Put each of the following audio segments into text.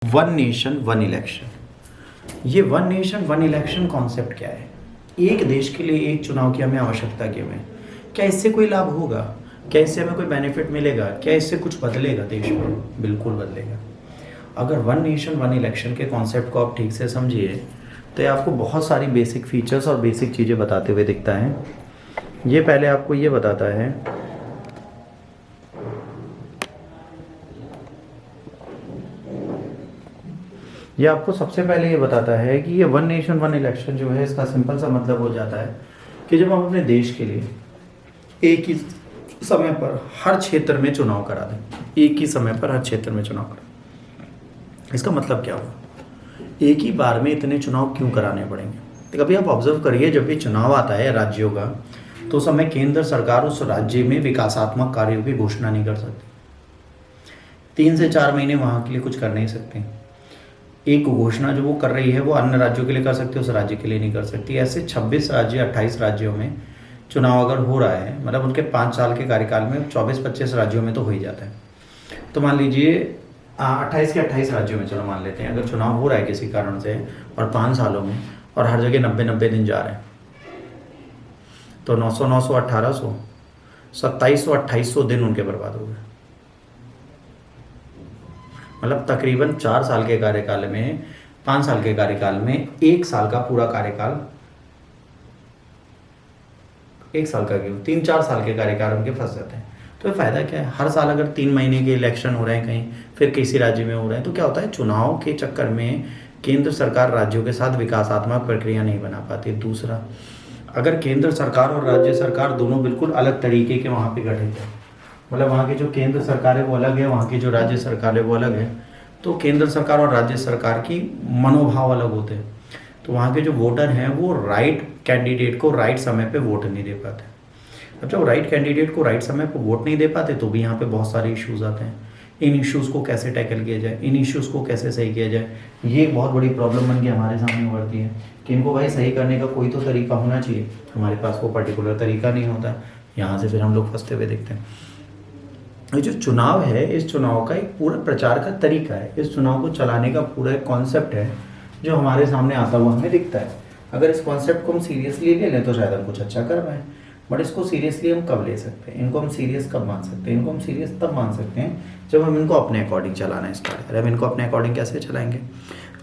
One nation one election. ये one nation one election concept क्या है? एक देश के लिए एक चुनाव की हमें आवश्यकता क्यों है? क्या इससे कोई लाभ होगा? क्या इससे हमें कोई बेनिफिट मिलेगा? क्या इससे कुछ बदलेगा देश में? बिल्कुल बदलेगा। अगर वन नेशन वन इलेक्शन के कॉन्सेप्ट को आप ठीक से समझिए तो ये आपको बहुत सारी बेसिक फीचर्स और बेसिक चीज़ें बताते हुए दिखता है। ये पहले आपको ये बताता है ये आपको सबसे पहले ये बताता है कि ये वन नेशन वन इलेक्शन जो है, इसका सिंपल सा मतलब हो जाता है कि जब हम अपने देश के लिए एक ही समय पर हर क्षेत्र में चुनाव करा दें, एक ही समय पर हर क्षेत्र में चुनाव करा। इसका मतलब क्या हुआ? एक ही बार में इतने चुनाव क्यों कराने पड़ेंगे? तो कभी आप ऑब्जर्व करिए, जब भी चुनाव आता है राज्यों का, तो उस समय केंद्र सरकार उस राज्य में विकासात्मक कार्यों की घोषणा नहीं कर सकती। 3 से 4 महीने वहाँ के लिए कुछ कर नहीं सकते। एक घोषणा जो वो कर रही है वो अन्य राज्यों के लिए कर सकती है, उस राज्य के लिए नहीं कर सकती। ऐसे 26 राज्य 28 राज्यों में चुनाव अगर हो रहा है, मतलब उनके 5 साल के कार्यकाल में 24-25 राज्यों में तो हो ही जाता है। तो मान लीजिए 28 के 28 राज्यों में, चलो मान लेते हैं, अगर चुनाव हो रहा है किसी कारण से और 5 सालों में, और हर जगह 90-90 दिन जा रहे हैं, तो 900 900 1800 2700 2800 दिन उनके बर्बाद हो गए। मतलब तकरीबन 4 साल के कार्यकाल में, 5 साल के कार्यकाल में 1 साल का पूरा कार्यकाल, 1 साल का क्यों, 3-4 साल के कार्यकाल उनके फंस जाते हैं। तो फ़ायदा क्या है? हर साल अगर 3 महीने के इलेक्शन हो रहे हैं कहीं, फिर किसी राज्य में हो रहे हैं, तो क्या होता है, चुनाव के चक्कर में केंद्र सरकार राज्यों के साथ विकासात्मक प्रक्रिया नहीं बना पाती। दूसरा, अगर केंद्र सरकार और राज्य सरकार दोनों बिल्कुल अलग तरीके के वहाँ पे गठित है, मतलब वहाँ की जो केंद्र सरकार है वो अलग है, वहाँ की जो राज्य सरकार है वो अलग है, तो केंद्र सरकार और राज्य सरकार की मनोभाव अलग होते हैं, तो वहाँ के जो वोटर हैं वो राइट कैंडिडेट को राइट समय पे वोट नहीं दे पाते। अब जब राइट कैंडिडेट को राइट समय पे वोट नहीं दे पाते तो भी यहाँ पे बहुत सारे इश्यूज़ आते हैं। इन इश्यूज़ को कैसे टैकल किया जाए, इन इश्यूज़ को कैसे सही किया जाए, ये एक बहुत बड़ी प्रॉब्लम बन के हमारे सामने उभरती है कि इनको भाई सही करने का कोई तो तरीका होना चाहिए। हमारे पास वो पर्टिकुलर तरीका नहीं होता, यहाँ से फिर हम लोग फंसते हुए देखते हैं। ये जो चुनाव है, इस चुनाव का एक पूरा प्रचार का तरीका है, इस चुनाव को चलाने का पूरा एक कॉन्सेप्ट है जो हमारे सामने आता हुआ हमें दिखता है। अगर इस कॉन्सेप्ट को हम सीरियसली ले लें तो शायद हम कुछ अच्छा कर पाएँ, बट इसको सीरियसली हम कब ले सकते हैं, इनको हम सीरियस कब मान सकते हैं? इनको हम सीरियस तब मान सकते हैं जब हम इनको अपने अकॉर्डिंग चलाना स्टार्ट करें। हम इनको अपने अकॉर्डिंग कैसे चलाएंगे?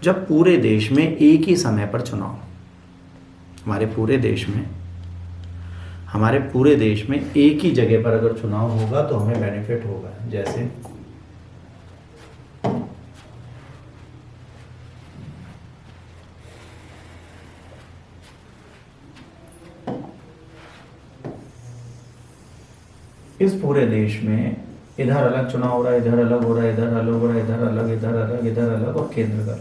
जब पूरे देश में एक ही समय पर चुनाव, हमारे पूरे देश में एक ही जगह पर अगर चुनाव होगा तो हमें बेनिफिट होगा। जैसे इस पूरे देश में इधर अलग चुनाव हो रहा है, इधर अलग हो रहा है, इधर अलग हो रहा है, इधर अलग, इधर अलग, इधर अलग और केंद्र का।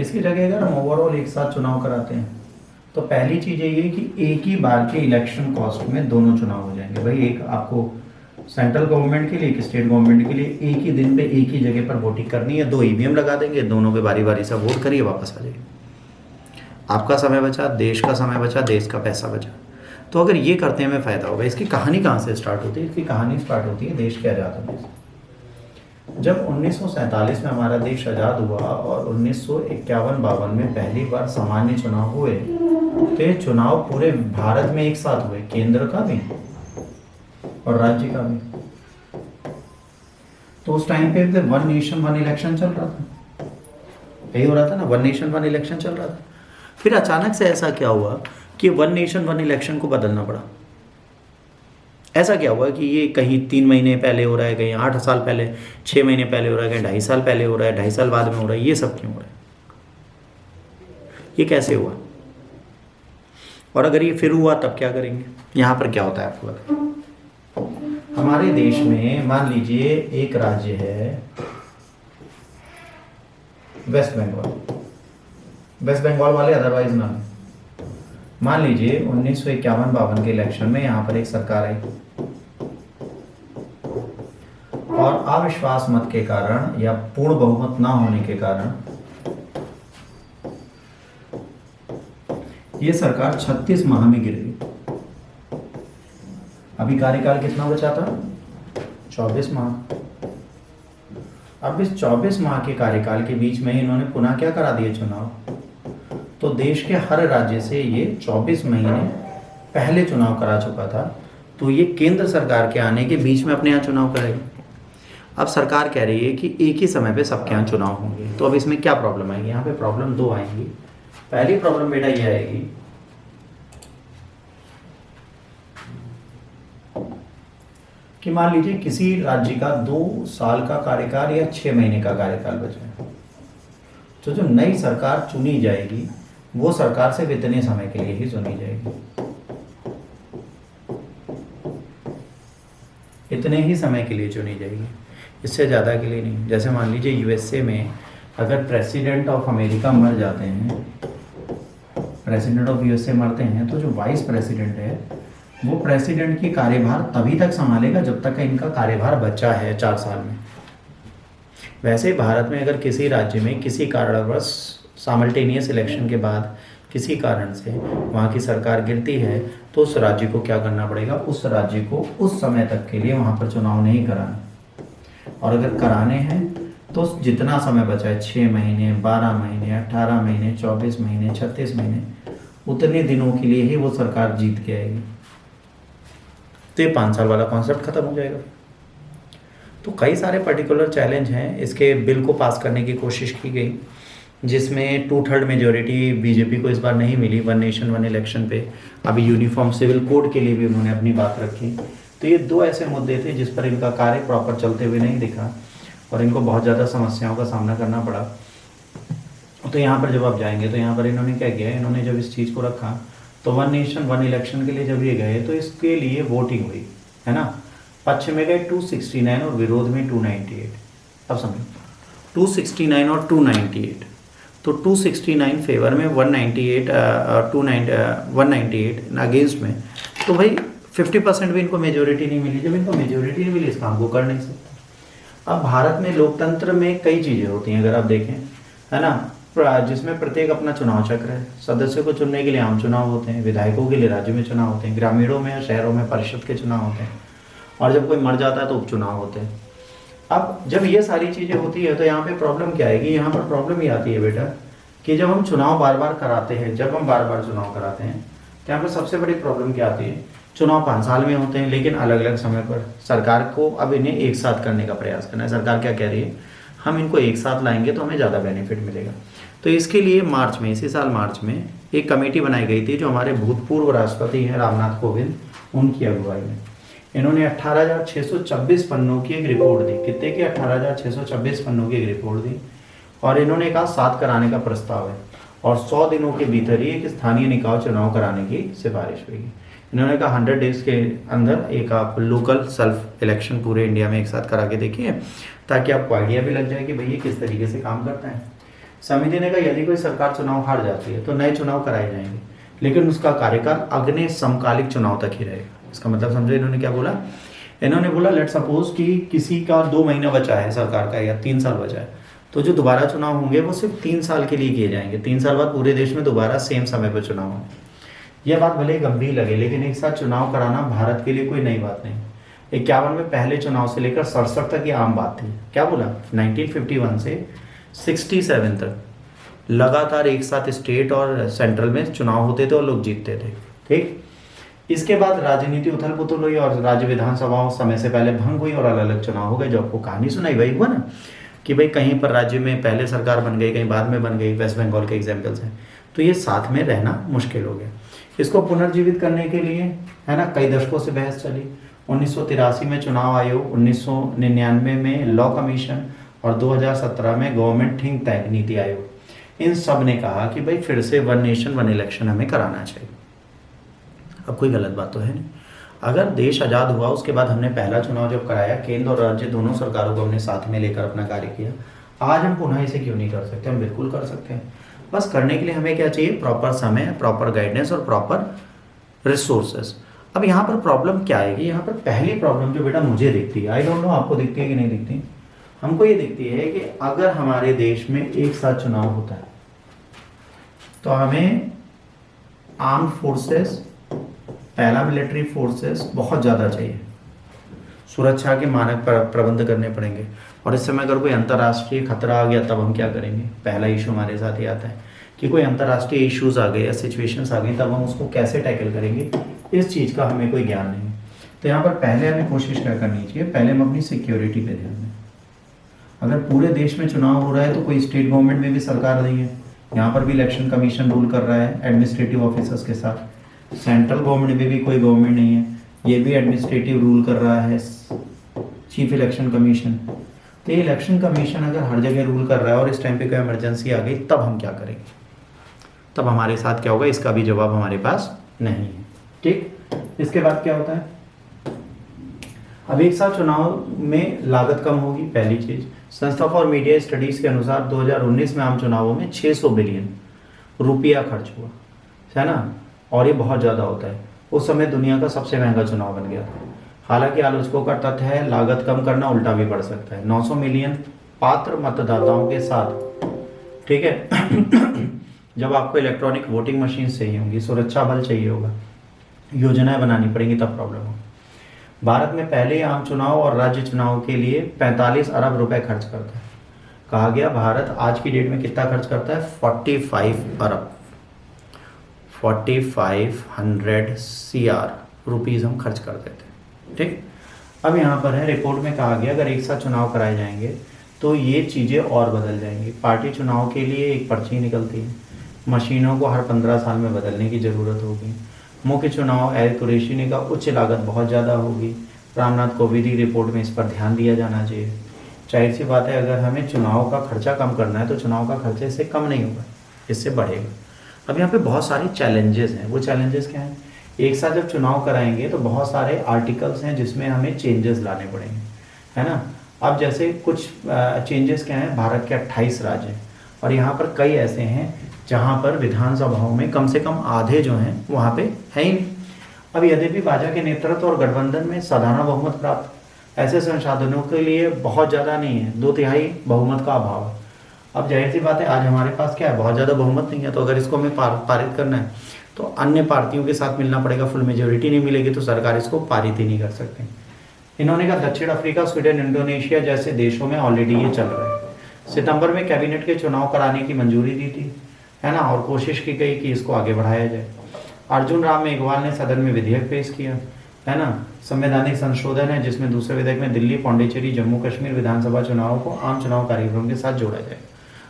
इसकी जगह अगर हम ओवरऑल एक साथ चुनाव कराते हैं तो पहली चीज़ ये है कि एक ही बार के इलेक्शन कॉस्ट में दोनों चुनाव हो जाएंगे। भाई एक आपको सेंट्रल गवर्नमेंट के लिए, एक स्टेट गवर्नमेंट के लिए एक ही दिन पे एक ही जगह पर वोटिंग करनी है, 2 ईवीएम लगा देंगे, दोनों पे बारी बारी से वोट करिए, वापस आ जाइए। आपका समय बचा, देश का समय बचा, देश का पैसा बचा। तो अगर ये करते हैं हमें फ़ायदा होगा। इसकी कहानी कहाँ से स्टार्ट होती है? इसकी कहानी स्टार्ट होती है देश के आज़ाद होने से। जब 1947 में हमारा देश आज़ाद हुआ और 1951-52 में पहली बार सामान्य चुनाव हुए, तो ये चुनाव पूरे भारत में एक साथ हुए, केंद्र का भी और राज्य का भी। तो उस टाइम पे वन नेशन वन इलेक्शन चल रहा था, यही हो रहा था ना, वन नेशन वन इलेक्शन चल रहा था। फिर अचानक से ऐसा क्या हुआ कि वन नेशन वन इलेक्शन को बदलना पड़ा? ऐसा क्या हुआ कि ये कहीं 3 महीने पहले हो रहा है, कहीं 8 साल पहले, 6 महीने पहले हो रहा है, कहीं 2.5 साल पहले हो रहा है, 2.5 साल बाद में हो रहा है? ये सब क्यों हो रहा है? ये कैसे हुआ? और अगर ये फिर हुआ तब क्या करेंगे? यहाँ पर क्या होता है आपको बताएं। हमारे देश में मान लीजिए एक राज्य है वेस्ट बंगाल, वेस्ट बंगाल वाले अदरवाइज नाम है। मान लीजिए 1951-52 के इलेक्शन में यहाँ पर एक सरकार आई और अविश्वास मत के कारण या पूर्ण बहुमत ना होने के कारण ये सरकार 36 माह में गिर गई। अभी कार्यकाल कितना बचा था? 24 माह। अब इस 24 माह के कार्यकाल के बीच में इन्होंने पुनः क्या करा दिए चुनाव, तो देश के हर राज्य से ये 24 महीने पहले चुनाव करा चुका था, तो ये केंद्र सरकार के आने के बीच में अपने यहाँ चुनाव करेगा। अब सरकार कह रही है कि एक ही समय पे सबके यहाँ चुनाव होंगे, तो अब इसमें क्या प्रॉब्लम आएगी, यहाँ पे प्रॉब्लम दो आएंगी। पहली प्रॉब्लम बेटा ये आएगी कि मान लीजिए किसी राज्य का 2 साल का कार्यकाल या 6 महीने का कार्यकाल बचा है, तो जो नई सरकार चुनी जाएगी वो सरकार सिर्फ इतने समय के लिए ही चुनी जाएगी, इतने ही समय के लिए चुनी जाएगी, इससे ज़्यादा के लिए नहीं। जैसे मान लीजिए यूएसए में अगर प्रेसिडेंट ऑफ अमेरिका मर जाते हैं, प्रेसिडेंट ऑफ यूएसए मरते हैं, तो जो वाइस प्रेसिडेंट है वो प्रेसिडेंट की कार्यभार तभी तक संभालेगा जब तक इनका कार्यभार बचा है 4 साल में। वैसे ही भारत में अगर किसी राज्य में किसी कारणवश साइमल्टेनियस इलेक्शन के बाद किसी कारण से वहाँ की सरकार गिरती है, तो उस राज्य को क्या करना पड़ेगा, उस राज्य को उस समय तक के लिए वहाँ पर चुनाव नहीं कराने, और अगर कराने हैं तो जितना समय बचा है 6 महीने, 12 महीने, 18 महीने, 24 महीने, 36 महीने, उतने दिनों के लिए ही वो सरकार जीत के आएगी। तो ये 5 साल वाला कॉन्सेप्ट खत्म हो जाएगा। तो कई सारे पर्टिकुलर चैलेंज हैं, इसके बिल को पास करने की कोशिश की गई जिसमें 2/3 मेजोरिटी बीजेपी को इस बार नहीं मिली 1 नेशन 1 इलेक्शन पे। अभी यूनिफॉर्म सिविल कोड के लिए भी उन्होंने अपनी बात रखी। तो ये 2 ऐसे मुद्दे थे जिस पर इनका कार्य प्रॉपर चलते हुए नहीं दिखा और इनको बहुत ज़्यादा समस्याओं का सामना करना पड़ा। तो यहाँ पर जब आप जाएंगे तो यहाँ पर इन्होंने क्या किया, इन्होंने जब इस चीज़ को रखा तो 1 नेशन 1 इलेक्शन के लिए जब ये गए तो इसके लिए वोटिंग हुई, है ना। पक्ष में गए 269 और विरोध में 298। अब समझो 269 और 298, तो 269 फेवर में 198 अगेंस्ट में, तो भाई 50% भी इनको मेजोरिटी नहीं मिली। जब इनको मेजोरिटी नहीं मिली इस काम को कर नहीं सकते। अब भारत में लोकतंत्र में कई चीज़ें होती हैं अगर आप देखें, है ना, जिसमें प्रत्येक अपना चुनाव चक्र है। सदस्यों को चुनने के लिए आम चुनाव होते हैं, विधायकों के लिए राज्य में चुनाव होते हैं, ग्रामीणों में या शहरों में परिषद के चुनाव होते हैं, और जब कोई मर जाता है तो उपचुनाव होते हैं। अब जब ये सारी चीज़ें होती है तो यहाँ पे प्रॉब्लम क्या आएगी, यहाँ पर प्रॉब्लम ये आती है बेटा कि जब हम चुनाव बार बार कराते हैं, चुनाव कराते हैं तो यहाँ पर सबसे बड़ी प्रॉब्लम क्या आती है, चुनाव 5 साल में होते हैं लेकिन अलग अलग समय पर। सरकार को अब इन्हें एक साथ करने का प्रयास करना है। सरकार क्या कह रही है, हम इनको एक साथ लाएंगे तो हमें ज़्यादा बेनिफिट मिलेगा। तो इसके लिए मार्च में, इसी साल मार्च में एक कमेटी बनाई गई थी जो हमारे भूतपूर्व राष्ट्रपति हैं रामनाथ कोविंद, उनकी अगुवाई में। इन्होंने 18,626 पन्नों की एक रिपोर्ट दी। कितने की? 18,626 पन्नों की एक रिपोर्ट दी, और इन्होंने कहा 7 कराने का प्रस्ताव है और 100 दिनों के भीतर ही एक स्थानीय निकाय चुनाव कराने की सिफारिश हुई। इन्होंने कहा 100 डेज के अंदर एक आप लोकल सेल्फ इलेक्शन पूरे इंडिया में एक साथ करा के देखिए, ताकि आपको आइडिया भी लग जाए कि भाई ये किस तरीके से काम करता है। समिति ने कहा यदि कोई सरकार चुनाव हार जाती है तो नए चुनाव कराए जाएंगे, लेकिन उसका कार्यकाल अगले समकालिक चुनाव तक ही रहेगा। इसका मतलब समझे इन्होंने क्या बोला, इन्होंने बोला लेट सपोज कि किसी का 2 महीना बचा है सरकार का या 3 साल बचा है, तो जो दोबारा चुनाव होंगे वो सिर्फ 3 साल के लिए किए जाएंगे। 3 साल बाद पूरे देश में दोबारा सेम समय पर चुनाव होंगे। यह बात भले गंभीर लगे, लेकिन एक साथ चुनाव कराना भारत के लिए कोई नई बात नहीं। 51 में पहले चुनाव से लेकर 67 तक ये आम बात थी। क्या बोला, 1951 से 67 तक लगातार एक साथ स्टेट और सेंट्रल में चुनाव होते थे और लोग जीतते थे। ठीक, इसके बाद राजनीति उथल पुथल हुई और राज्य विधानसभाओं समय से पहले भंग हुई और अलग अलग चुनाव हो गए। जो आपको कहानी सुनाई वही हुआ ना, कि भाई कहीं पर राज्य में पहले सरकार बन गई, कहीं बाद में बन गई। वेस्ट बंगाल के एग्जाम्पल्स हैं। तो ये साथ में रहना मुश्किल हो गया। इसको पुनर्जीवित करने के लिए, है ना, कई दशकों से बहस चली। 1983 में चुनाव आयोग, 1999 में लॉ कमीशन और 2017 में government think tank NITI Aayog, इन सब ने कहा कि भाई फिर से 1 नेशन 1 इलेक्शन हमें कराना चाहिए। अब कोई गलत बात तो है नहीं। अगर देश आज़ाद हुआ उसके बाद हमने पहला चुनाव जब कराया, केंद्र और राज्य दोनों सरकारों को हमने साथ में लेकर अपना कार्य किया, आज हम पुनः इसे क्यों नहीं कर सकते? हम बिल्कुल कर सकते हैं। बस करने के लिए हमें क्या चाहिए, प्रॉपर समय, प्रॉपर गाइडेंस और प्रॉपर रिसोर्सेज। अब यहाँ पर प्रॉब्लम क्या आएगी, यहाँ पर पहली प्रॉब्लम जो बेटा मुझे दिखती है, आई डोंट नो आपको दिखती है कि नहीं दिखती, हमको ये दिखती है कि अगर हमारे देश में एक साथ चुनाव होता है तो हमें आर्म फोर्सेस, पैरामिलिट्री फोर्सेस बहुत ज़्यादा चाहिए, सुरक्षा के मानक प्रबंध करने पड़ेंगे। और इस समय अगर कोई अंतर्राष्ट्रीय खतरा आ गया तब हम क्या करेंगे, पहला इशू हमारे साथ ही आता है कि कोई अंतर्राष्ट्रीय इश्यूज आ गए या सिचुएशंस आ गई, तब हम उसको कैसे टैकल करेंगे, इस चीज़ का हमें कोई ज्ञान नहीं है। तो यहाँ पर पहले हमें कोशिश क्या करनी चाहिए, पहले हम अपनी सिक्योरिटी पे ध्यान दें। अगर पूरे देश में चुनाव हो रहा है तो कोई स्टेट गवर्नमेंट में भी सरकार नहीं है, यहाँ पर भी इलेक्शन कमीशन रूल कर रहा है एडमिनिस्ट्रेटिव ऑफिसर्स के साथ। सेंट्रल गवर्नमेंट में भी कोई गवर्नमेंट नहीं है, ये भी एडमिनिस्ट्रेटिव रूल कर रहा है, चीफ इलेक्शन कमीशन। तो ये इलेक्शन कमीशन अगर हर जगह रूल कर रहा है और इस टाइम पे कोई इमरजेंसी आ गई, तब हम क्या करेंगे, तब हमारे साथ क्या होगा, इसका भी जवाब हमारे पास नहीं है। ठीक, इसके बाद क्या होता है, अब एक साथ चुनाव में लागत कम होगी, पहली चीज। संस्था फॉर मीडिया स्टडीज के अनुसार 2019 में आम चुनावों में 600 बिलियन रुपया खर्च हुआ, है ना, और ये बहुत ज़्यादा होता है। उस समय दुनिया का सबसे महंगा चुनाव बन गया था। हालांकि आलोचकों का तथ्य है लागत कम करना उल्टा भी बढ़ सकता है। 900 मिलियन पात्र मतदाताओं के साथ, ठीक है, जब आपको इलेक्ट्रॉनिक वोटिंग मशीन चाहिए होंगी, सुरक्षा बल चाहिए होगा, योजनाएं बनानी पड़ेंगी, तब प्रॉब्लम होगी। भारत में पहले आम चुनाव और राज्य चुनाव के लिए 45 अरब रुपए खर्च करता है। कहा गया भारत आज की डेट में कितना खर्च करता है, 45 अरब, 4500 CR रुपीज़ हम खर्च कर देते हैं। ठीक, अब यहाँ पर है, रिपोर्ट में कहा गया अगर एक साथ चुनाव कराए जाएंगे तो ये चीज़ें और बदल जाएंगी। पार्टी चुनाव के लिए एक पर्ची निकलती है, मशीनों को हर 15 साल में बदलने की ज़रूरत होगी। मुख्य चुनाव एयर कुरैशी ने कहा उच्च लागत बहुत ज़्यादा होगी। रामनाथ कोविंद की रिपोर्ट में इस पर ध्यान दिया जाना चाहिए। जाहिर सी बात है, अगर हमें चुनाव का खर्चा कम करना है तो चुनाव का खर्चा इससे कम नहीं होगा, इससे बढ़ेगा। अब यहाँ पे बहुत सारे चैलेंजेस हैं। वो चैलेंजेस क्या हैं, एक साथ जब चुनाव कराएंगे तो बहुत सारे आर्टिकल्स हैं जिसमें हमें चेंजेस लाने पड़ेंगे, है ना। अब जैसे कुछ चेंजेस क्या हैं, भारत के 28 राज्य हैं और यहाँ पर कई ऐसे हैं जहाँ पर विधानसभाओं में कम से कम आधे जो हैं वहाँ पे है ही नहीं। अब यद्यपि भाजपा के नेतृत्व और गठबंधन में साधारण बहुमत प्राप्त ऐसे संसाधनों के लिए बहुत ज़्यादा नहीं है, 2/3 बहुमत का अभाव है। अब जाहिर सी बात है, आज हमारे पास क्या है, बहुत ज़्यादा बहुमत नहीं है, तो अगर इसको हमें पारित करना है तो अन्य पार्टियों के साथ मिलना पड़ेगा। फुल मेजोरिटी नहीं मिलेगी तो सरकार इसको पारित ही नहीं कर सकती। इन्होंने कहा दक्षिण अफ्रीका, स्वीडन, इंडोनेशिया जैसे देशों में ऑलरेडी ये चल रहा है। सितंबर में कैबिनेट के चुनाव कराने की मंजूरी दी थी, है ना, और कोशिश की गई कि इसको आगे बढ़ाया जाए। अर्जुन राम मेघवाल ने सदन में विधेयक पेश किया, है ना। संवैधानिक संशोधन है जिसमें दूसरे विधेयक में दिल्ली, पौंडीचेरी, जम्मू कश्मीर विधानसभा चुनाव को आम चुनाव कार्यक्रम के साथ जोड़ा जाए।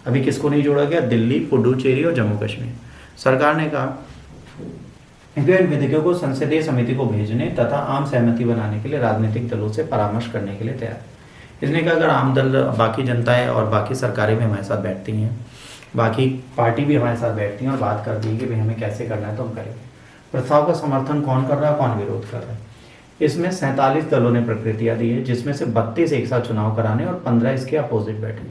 अभी किसको नहीं जोड़ा गया, दिल्ली, पुडुचेरी और जम्मू कश्मीर। सरकार ने कहा इन विधेयकों को संसदीय समिति को भेजने तथा आम सहमति बनाने के लिए राजनीतिक दलों से परामर्श करने के लिए तैयार। इसने कहा अगर आम दल, बाकी जनताएं और बाकी सरकारें भी हमारे साथ बैठती हैं, बाकी पार्टी भी हमारे साथ बैठती हैं और बात करती है कि भाई हमें कैसे करना है तो हम करेंगे। प्रस्ताव का समर्थन कौन कर रहा है, कौन विरोध कर रहा है। इसमें 47 दलों ने प्रकृतियाँ दी है, जिसमें से 32 एक साथ चुनाव कराने और 15 इसके अपोजिट बैठे।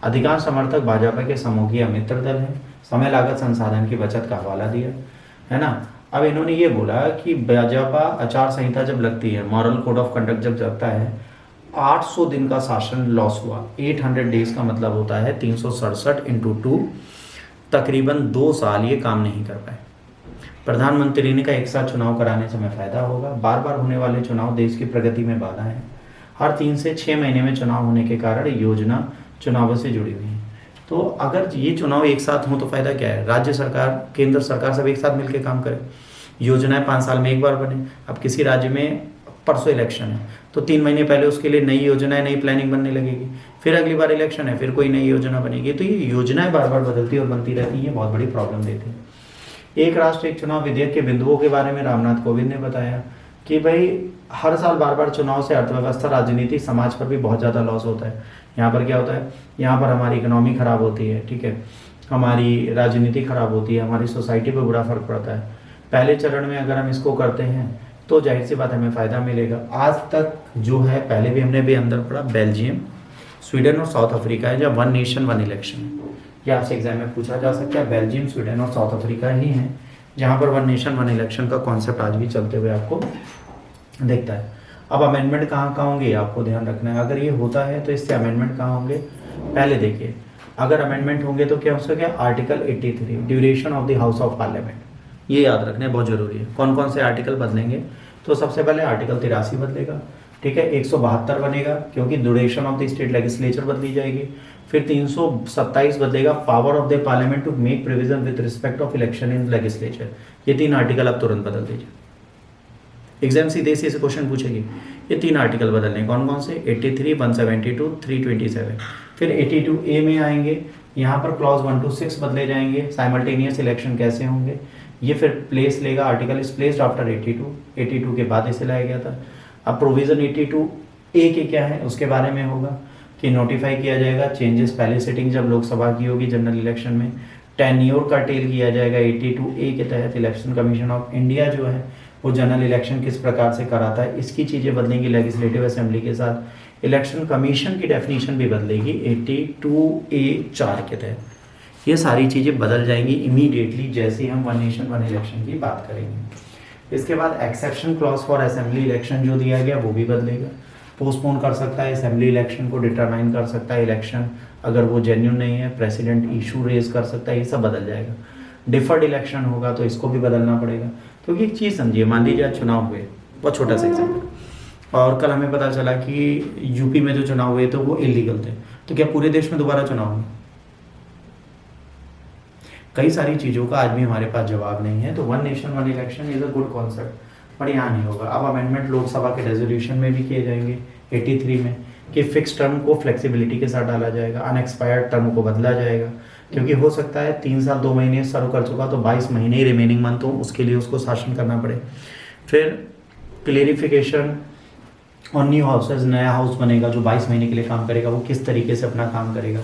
अधिकांश समर्थक भाजपा के समूह की मित्र दल है। समय लागत संसाधन की बचत का हवाला दिया, है ना। अब इन्होंने ये बोला कि भाजपा आचार संहिता जब लगती है, मॉरल कोड ऑफ कंडक्ट जब लगता है, 800 दिन का शासन लॉस हुआ। 800 डेज का मतलब होता है 367 × 2, तकरीबन 2 साल ये काम नहीं कर पाए। प्रधानमंत्री ने कहा एक साथ चुनाव कराने से हमें फायदा होगा। बार बार होने वाले चुनाव देश की प्रगति में बाधा है। हर 3 से 6 महीने में चुनाव होने के कारण योजना चुनावों से जुड़ी हुई है। तो अगर ये चुनाव एक साथ हों तो फायदा क्या है, राज्य सरकार, केंद्र सरकार सब एक साथ मिलकर काम करें, योजनाएं 5 साल में एक बार बने। अब किसी राज्य में परसों इलेक्शन है तो 3 महीने पहले उसके लिए नई योजनाएं, नई प्लानिंग बनने लगेगी, फिर अगली बार इलेक्शन है, फिर कोई नई योजना बनेगी। तो ये योजनाएं बार बार बदलती और बनती रहती हैं, ये बहुत बड़ी प्रॉब्लम देती है। एक राष्ट्र एक चुनाव विधेयक के बिंदुओं के बारे में रामनाथ कोविंद ने बताया कि भाई हर साल बार बार चुनाव से अर्थव्यवस्था, राजनीति, समाज पर भी बहुत ज़्यादा लॉस होता है। यहाँ पर क्या होता है, यहाँ पर हमारी इकोनॉमी खराब होती है, ठीक है, हमारी राजनीति खराब होती है, हमारी सोसाइटी पर बुरा फर्क पड़ता है। पहले चरण में अगर हम इसको करते हैं तो जाहिर सी बात हमें फ़ायदा मिलेगा। आज तक जो है, पहले भी हमने भी अंदर पढ़ा, बेल्जियम, स्वीडन और साउथ अफ्रीका है जब 1 नेशन 1 इलेक्शन है। ये आपसे एग्जाम में पूछा जा सकता है। बेल्जियम, स्वीडन और साउथ अफ्रीका ही हैं जहाँ पर 1 नेशन 1 इलेक्शन का कॉन्सेप्ट आज भी चलते हुए आपको दिखता है। अब अमेंडमेंट कहाँ कहाँ होंगे आपको ध्यान रखना है। अगर ये होता है तो इससे अमेंडमेंट कहाँ होंगे, पहले देखिए, अगर अमेंडमेंट होंगे तो क्या हो सके, article 83 duration of the house of parliament, ये याद रखना बहुत जरूरी है। कौन कौन से आर्टिकल बदलेंगे, तो सबसे पहले आर्टिकल 83 बदलेगा, ठीक है, 172 बनेगा क्योंकि duration of the state legislature बदली जाएगी। फिर 327 बदलेगा, power of the parliament to make provision with respect of election in legislature. ये 3 आर्टिकल आप तुरंत बदल दीजिए, एग्जाम सीधे से क्वेश्चन पूछेगी। ये 3 आर्टिकल बदलने कौन कौन से, 83, 172, 327। फिर 82A में आएंगे, यहाँ पर क्लॉज 1 to 6 बदले जाएंगे, साइमल्टेनियस इलेक्शन कैसे होंगे, ये फिर प्लेस लेगा, आर्टिकल इज प्लेस्ड आफ्टर 82 के बाद इसे लाया गया था। अब प्रोविजन 82A के क्या है उसके बारे में होगा कि नोटिफाई किया जाएगा चेंजेस पहले सिटिंग जब लोकसभा की होगी जनरल इलेक्शन में, टेन्योर का टेल किया जाएगा 82A के तहत। इलेक्शन कमीशन ऑफ इंडिया जो है वो जनरल इलेक्शन किस प्रकार से कराता है इसकी चीज़ें बदलेंगी लेजिस्लेटिव असेंबली के साथ। इलेक्शन कमीशन की डेफिनेशन भी बदलेगी 82A(4) के तहत। ये सारी चीज़ें बदल जाएंगी इमीडिएटली जैसे ही हम वन नेशन वन इलेक्शन की बात करेंगे। इसके बाद exception clause for assembly election जो दिया गया वो भी बदलेगा, पोस्टपोन कर सकता है असेंबली इलेक्शन को, डिटरमाइन कर सकता है इलेक्शन अगर वो जेन्युइन नहीं है, प्रेसिडेंट इशू रेज कर सकता है, ये सब बदल जाएगा। डिफर्ड इलेक्शन होगा तो इसको भी बदलना पड़ेगा, क्योंकि एक चीज़ समझिए, मान लीजिए आज चुनाव हुए, बहुत छोटा सा एग्जाम्पल, और कल हमें पता चला कि यूपी में जो चुनाव हुए तो वो इलीगल थे, तो क्या पूरे देश में दोबारा चुनाव हुए? कई सारी चीज़ों का आज भी हमारे पास जवाब नहीं है। तो one nation one election is a good concept, पर यहाँ नहीं होगा। अब अमेंडमेंट लोकसभा के रेजोल्यूशन में भी किए जाएंगे 83 में कि फिक्स टर्म को फ्लेक्सिबिलिटी के साथ डाला जाएगा, अनएक्सपायर्ड टर्म को बदला जाएगा, क्योंकि हो सकता है 3 साल 2 महीने सर्व कर चुका तो 22 महीने ही रिमेनिंग मंथ हो, उसके लिए उसको शासन करना पड़े। फिर क्लेरिफिकेशन ऑन न्यू हाउसेज, नया हाउस बनेगा जो 22 महीने के लिए काम करेगा, वो किस तरीके से अपना काम करेगा।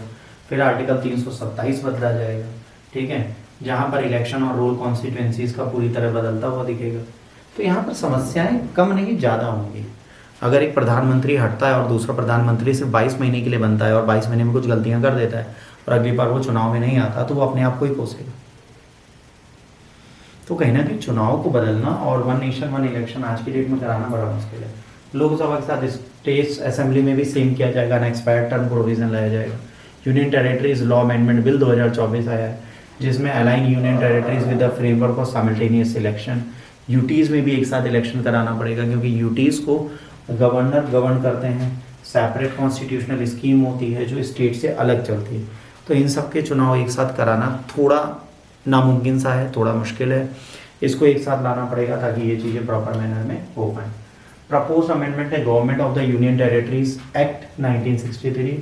फिर आर्टिकल 327 बदला जाएगा, ठीक है, जहाँ पर इलेक्शन और रोल कॉन्स्टिट्यूएंसीज का पूरी तरह बदलता हुआ दिखेगा। तो यहाँ पर समस्याएं कम नहीं ज़्यादा होंगी। अगर एक प्रधानमंत्री हटता है और दूसरा प्रधानमंत्री सिर्फ 22 महीने के लिए बनता है और 22 महीने में कुछ गलतियां कर देता है और अगली बार वो चुनाव में नहीं आता, तो वो अपने आप को ही कोसेगा। तो कहीं ना कहीं चुनाव को बदलना और वन नेशन वन इलेक्शन आज की डेट में कराना बड़ा मुश्किल है। लोकसभा के साथ स्टेट असेंबली में भी सेम किया जाएगा, अनएक्सपायर्ड टर्म प्रोविजन लाया जाएगा। Union territories law amendment bill 2024 आया है, जिसमें align union territories with the framework of simultaneous election. UTs में भी एक साथ इलेक्शन कराना पड़ेगा, क्योंकि यूटीज़ को गवर्नर गवर्न करते हैं, सेपरेट कॉन्स्टिट्यूशनल स्कीम होती है जो स्टेट से अलग चलती है। तो इन सब के चुनाव एक साथ कराना थोड़ा नामुमकिन सा है, थोड़ा मुश्किल है, इसको एक साथ लाना पड़ेगा ताकि ये चीज़ें प्रॉपर मैनर में हो पाएँ। प्रपोज अमेंडमेंट है government of the union territories act 1963,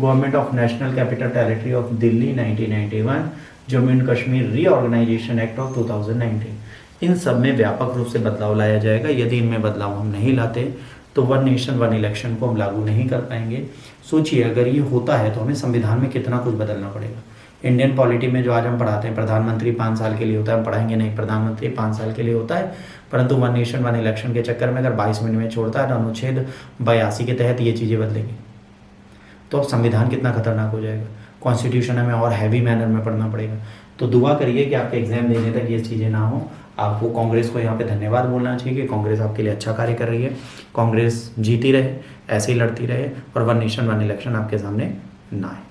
government of national capital territory of Delhi 1991, Jammu and Kashmir reorganisation act of 2019। इन सब में व्यापक रूप से बदलाव लाया जाएगा। यदि इनमें बदलाव हम नहीं लाते तो वन नेशन वन इलेक्शन को हम लागू नहीं कर पाएंगे। सोचिए अगर ये होता है तो हमें संविधान में कितना कुछ बदलना पड़ेगा। इंडियन पॉलिटी में जो आज हम पढ़ाते हैं प्रधानमंत्री 5 साल के लिए होता है, हम पढ़ाएंगे नहीं प्रधानमंत्री 5 साल के लिए होता है, परंतु वन नेशन वन इलेक्शन के चक्कर में अगर 22 मिनट में छोड़ता है तो अनुच्छेद 82 के तहत ये चीज़ें बदलेंगी। तो अब संविधान कितना खतरनाक हो जाएगा, कॉन्स्टिट्यूशन हमें और हैवी मैनर में पढ़ना पड़ेगा। तो दुआ करिए कि आपके एग्जाम देने तक ये चीज़ें ना हो। आपको कांग्रेस को यहाँ पे धन्यवाद बोलना चाहिए कि कांग्रेस आपके लिए अच्छा कार्य कर रही है। कांग्रेस जीती रहे, ऐसे ही लड़ती रहे और वन नेशन वन इलेक्शन आपके सामने ना आए।